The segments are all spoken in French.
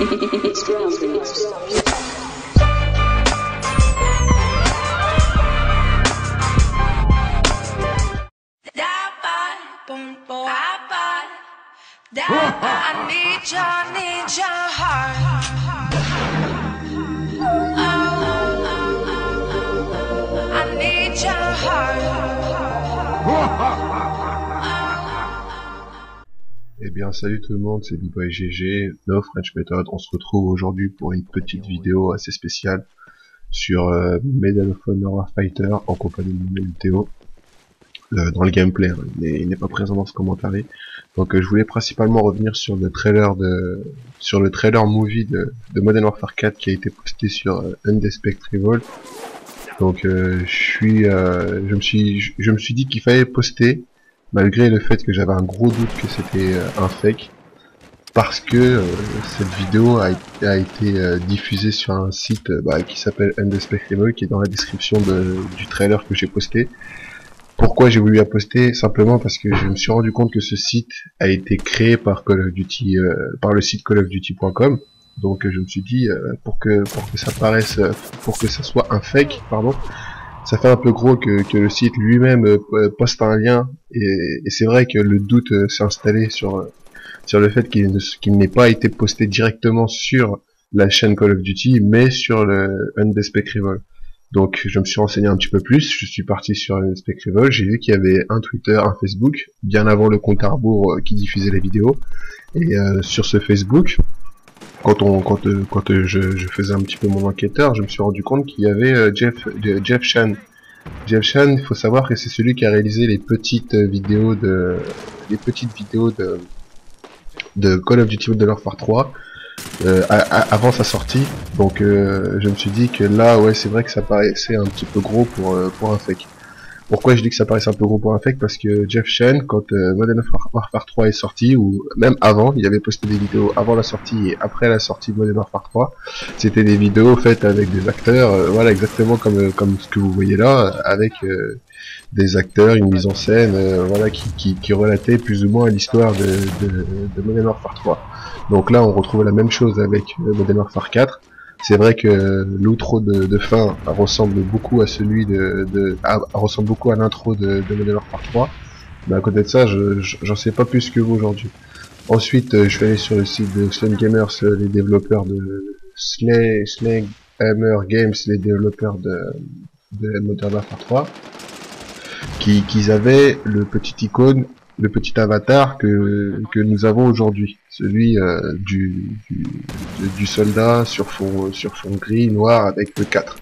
I need your heart. I need your Eh bien salut tout le monde, c'est B-Boy GG, No French Method. On se retrouve aujourd'hui pour une petite vidéo assez spéciale sur Medal of Honor Warfighter en compagnie de mon Théo. Dans le gameplay, hein. Il n'est pas présent dans ce commentaire. Donc je voulais principalement revenir sur le trailer movie de Modern Warfare 4 qui a été posté sur Undespectable. Donc je me suis dit qu'il fallait poster malgré le fait que j'avais un gros doute que c'était un fake, parce que cette vidéo a été diffusée sur un site qui s'appelle Undespectable, qui est dans la description du trailer que j'ai posté. Pourquoi j'ai voulu la poster? Simplement parce que je me suis rendu compte que ce site a été créé par Call of Duty, par le site callofduty.com. Donc je me suis dit pour que ça soit un fake, pardon, ça fait un peu gros que le site lui-même poste un lien, et c'est vrai que le doute s'est installé sur le fait qu'il n'ait pas été posté directement sur la chaîne Call of Duty, mais sur le Undespectable. Donc je me suis renseigné un petit peu plus, je suis parti sur Undespectable, j'ai vu qu'il y avait un Twitter, un Facebook, bien avant le compte à rebours qui diffusait les vidéos. Et sur ce Facebook, quand je faisais un petit peu mon enquêteur, je me suis rendu compte qu'il y avait Jeff Chan. Jeff Chan, il faut savoir que c'est celui qui a réalisé les petites vidéos de Call of Duty Modern Warfare 3 avant sa sortie. Donc je me suis dit que là, ouais, c'est vrai que ça paraissait un petit peu gros pour un fake. Pourquoi je dis que ça paraissait un peu gros pour un fake? Parce que Jeff Chan, quand Modern Warfare 3 est sorti, ou même avant, il avait posté des vidéos avant la sortie et après la sortie de Modern Warfare 3. C'était des vidéos faites avec des acteurs, voilà, exactement comme ce que vous voyez là, avec des acteurs, une mise en scène, voilà, qui relatait plus ou moins l'histoire de Modern Warfare 3. Donc là, on retrouve la même chose avec Modern Warfare 4. C'est vrai que l'outro de fin ressemble beaucoup à celui ressemble beaucoup à l'intro de Modern Warfare 3. Mais à côté de ça, j'en sais pas plus que vous aujourd'hui. Ensuite, je suis allé sur le site de Slane Gamers, les développeurs de Sledgehammer Games, les développeurs de Modern Warfare 3, qui avaient le petit icône, le petit avatar que nous avons aujourd'hui, celui du soldat sur fond gris noir avec le 4.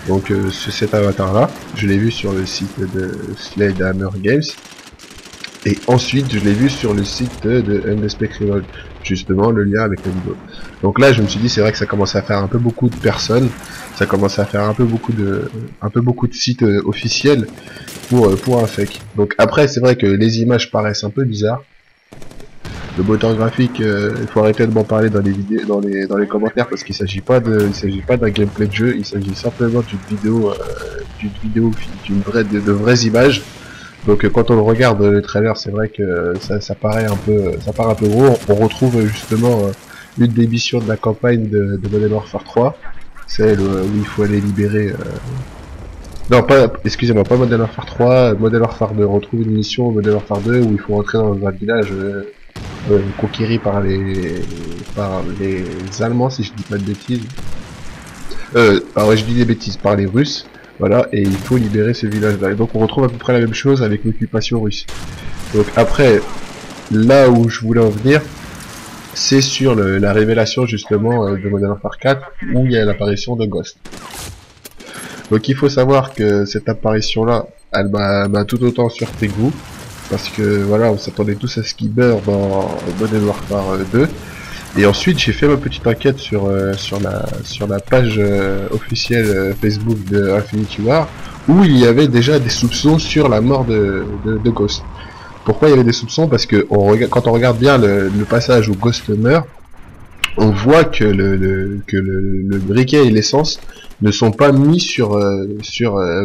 Donc cet avatar là, je l'ai vu sur le site de Sledgehammer Games, et ensuite je l'ai vu sur le site de Undespectable, justement le lien avec la vidéo. Donc là je me suis dit, c'est vrai que ça commençait à faire un peu beaucoup de personnes, ça commençait à faire un peu beaucoup de sites officiels pour un fake. Donc après, c'est vrai que les images paraissent un peu bizarres. Le moteur graphique, il faut arrêter de m'en parler dans les vidéos, dans les commentaires, parce qu'il s'agit pas d'un gameplay de jeu, il s'agit simplement d'une vidéo, de vraies images. Donc quand on regarde le trailer, c'est vrai que ça paraît un peu gros. On retrouve justement une des missions de la campagne de Modern Warfare 3, celle où il faut aller libérer non, excusez-moi, pas Modern Warfare 3, Modern Warfare 2. On retrouve une mission Modern Warfare 2 où il faut rentrer dans un village conquéri par les Allemands, si je dis pas de bêtises. Alors je dis des bêtises, par les Russes. Voilà, et il faut libérer ce village-là. Et donc on retrouve à peu près la même chose avec l'occupation russe. Donc après, là où je voulais en venir, c'est sur la révélation justement de Modern Warfare 4, où il y a l'apparition de Ghost. Donc il faut savoir que cette apparition là, elle m'a tout autant surpris que vous, parce que voilà, on s'attendait tous à ce qu'il meure dans Modern Warfare 2. Et ensuite j'ai fait ma petite enquête sur la page officielle Facebook de Infinity War, où il y avait déjà des soupçons sur la mort de Ghost. Pourquoi il y avait des soupçons? Parce que quand on regarde bien le passage où Ghost meurt, on voit que le briquet et l'essence ne sont pas mis sur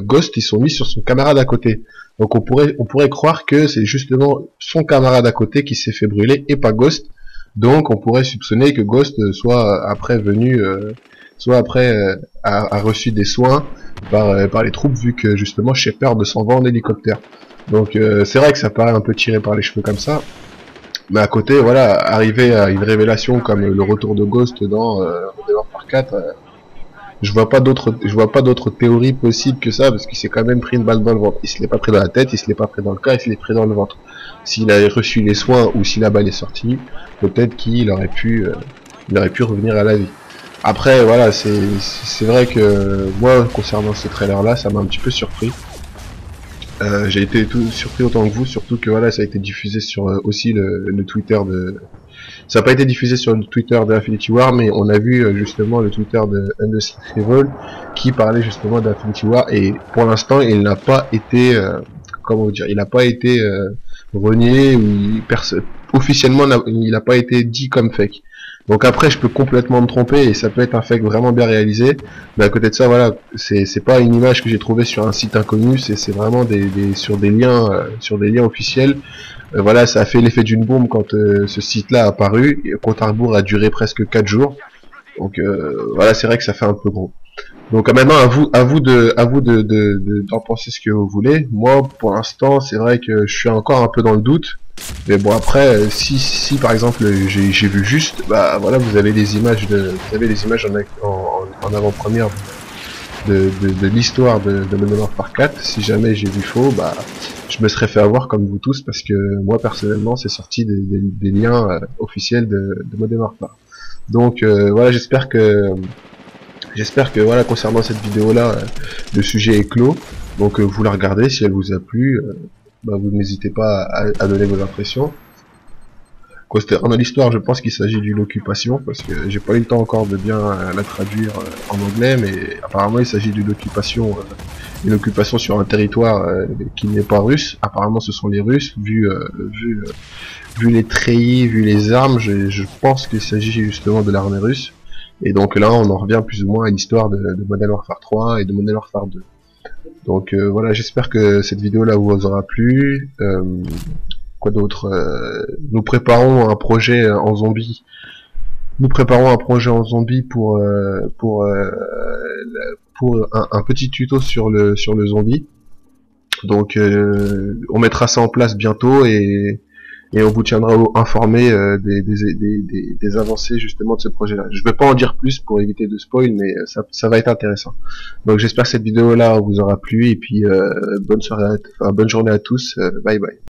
Ghost, ils sont mis sur son camarade à côté. Donc on pourrait croire que c'est justement son camarade à côté qui s'est fait brûler et pas Ghost. Donc on pourrait soupçonner que Ghost soit après venu, a reçu des soins par les troupes, vu que justement Shepard s'en va en hélicoptère. Donc c'est vrai que ça paraît un peu tiré par les cheveux comme ça, mais à côté, voilà, arriver à une révélation comme le retour de Ghost dans Modern Warfare 4, je vois pas d'autres théories possibles que ça, parce qu'il s'est quand même pris une balle dans le ventre. Il se l'est pas pris dans la tête, il se l'est pas pris dans le cœur, il se l'est pris dans le ventre. S'il avait reçu les soins ou si la balle est sortie, peut-être qu'il aurait pu revenir à la vie. Après, voilà, c'est vrai que moi, concernant ce trailer-là, ça m'a un petit peu surpris. J'ai été tout surpris autant que vous, surtout que voilà, ça a été diffusé sur aussi le Twitter de. Ça n'a pas été diffusé sur le Twitter d'Infinity War, mais on a vu justement le Twitter de Endless Revolt qui parlait justement d'Infinity War, et pour l'instant, il n'a pas été, comment vous dire, il n'a pas été renié, ou officiellement, il n'a pas été dit comme fake. Donc après, je peux complètement me tromper et ça peut être un fake vraiment bien réalisé. Mais à côté de ça, voilà, c'est pas une image que j'ai trouvée sur un site inconnu, c'est vraiment sur des liens officiels. Voilà, ça a fait l'effet d'une bombe quand ce site-là a apparu. Et compte à rebours a duré presque 4 jours. Donc voilà, c'est vrai que ça fait un peu gros. Donc maintenant, d'en penser ce que vous voulez. Moi, pour l'instant, c'est vrai que je suis encore un peu dans le doute. Mais bon, après, si par exemple j'ai vu juste, bah voilà, vous avez les images en avant-première de l'histoire de Modern Warfare 4. Si jamais j'ai vu faux, bah je me serais fait avoir comme vous tous, parce que moi personnellement, c'est sorti des liens officiels de Modern Warfare. Donc voilà, j'espère que voilà, concernant cette vidéo là, le sujet est clos. Donc vous la regardez, si elle vous a plu, bah, vous n'hésitez pas à donner vos impressions. Concernant l'histoire, je pense qu'il s'agit d'une occupation, parce que j'ai pas eu le temps encore de bien la traduire en anglais, mais apparemment il s'agit d'une occupation sur un territoire qui n'est pas russe. Apparemment ce sont les Russes, vu les treillis, vu les armes, je pense qu'il s'agit justement de l'armée russe. Et donc là on en revient plus ou moins à l'histoire de Modern Warfare 3 et de Modern Warfare 2. Donc voilà, j'espère que cette vidéo là vous aura plu. Quoi d'autre, nous préparons un projet en zombie. Nous préparons un projet en zombie pour un petit tuto sur le zombie. Donc on mettra ça en place bientôt, et on vous tiendra informé des avancées justement de ce projet-là. Je vais pas en dire plus pour éviter de spoil, mais ça va être intéressant. Donc j'espère que cette vidéo là vous aura plu, et puis bonne journée à tous, bye bye.